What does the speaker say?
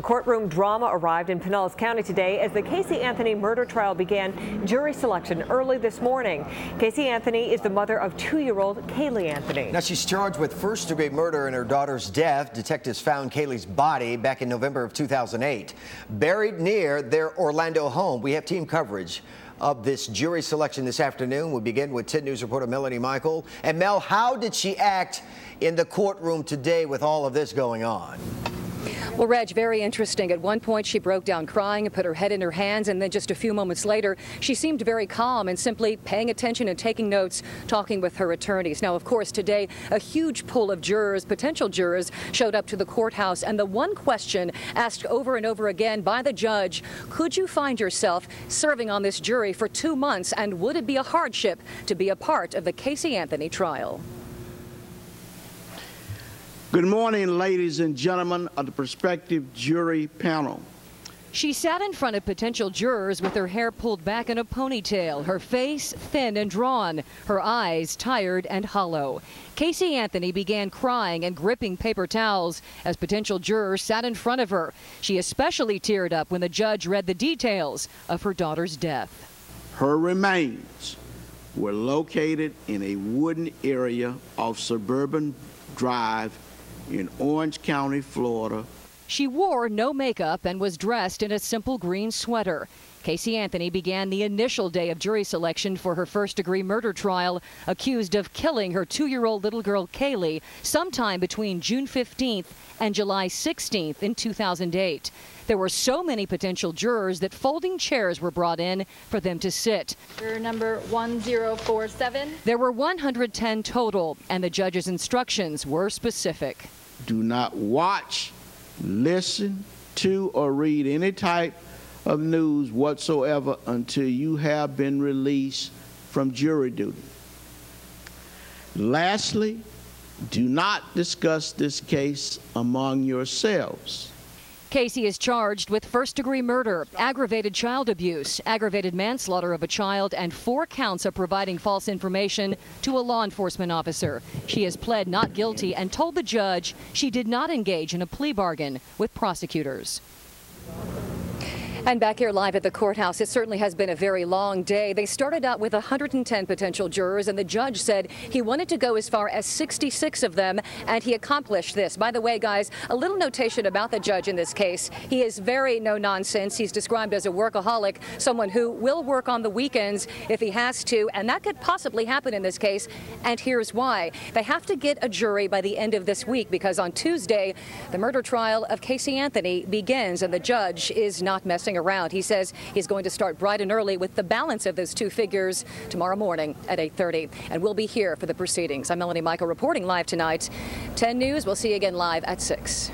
Courtroom drama arrived in Pinellas County today as the Casey Anthony murder trial began jury selection early this morning. Casey Anthony is the mother of 2-year-old Kaylee Anthony. Now she's charged with first-degree murder in her daughter's death. Detectives found Kaylee's body back in November of 2008, buried near their Orlando home. We have team coverage of this jury selection this afternoon. We begin with 10 News reporter Melanie Michael. And Mel, how did she act in the courtroom today with all of this going on? Well, Reg, very interesting. At one point, she broke down crying and put her head in her hands, and then just a few moments later, she seemed very calm and simply paying attention and taking notes, talking with her attorneys. Now, of course, today, a huge pool of jurors, potential jurors, showed up to the courthouse, and the one question asked over and over again by the judge, could you find yourself serving on this jury for 2 months, and would it be a hardship to be a part of the Casey Anthony trial? Good morning, ladies and gentlemen of the prospective jury panel. She sat in front of potential jurors with her hair pulled back in a ponytail, her face thin and drawn, her eyes tired and hollow. Casey Anthony began crying and gripping paper towels as potential jurors sat in front of her. She especially teared up when the judge read the details of her daughter's death. Her remains were located in a wooded area of Suburban Drive in Orange County, Florida. She wore no makeup and was dressed in a simple green sweater. Casey Anthony began the initial day of jury selection for her first-degree murder trial, accused of killing her 2-year-old little girl Kaylee sometime between June 15th and July 16th in 2008. There were so many potential jurors that folding chairs were brought in for them to sit. Juror number 1047. There were 110 total, and the judge's instructions were specific. Do not watch, listen to, or read any type of news whatsoever until you have been released from jury duty. Lastly, do not discuss this case among yourselves. Casey is charged with first-degree murder, aggravated child abuse, aggravated manslaughter of a child, and 4 counts of providing false information to a law enforcement officer. She has pled not guilty and told the judge she did not engage in a plea bargain with prosecutors. And back here live at the courthouse, it certainly has been a very long day. They started out with 110 potential jurors, and the judge said he wanted to go as far as 66 of them, and he accomplished this. By the way, guys, a little notation about the judge in this case. He is very no-nonsense. He's described as a workaholic, someone who will work on the weekends if he has to, and that could possibly happen in this case, and here's why. They have to get a jury by the end of this week, because on Tuesday, the murder trial of Casey Anthony begins, and the judge is not messing around. He says he's going to start bright and early with the balance of those 2 figures tomorrow morning at 8:30. And we'll be here for the proceedings. I'm Melanie Michael reporting live tonight. 10 News, we'll see you again live at 6.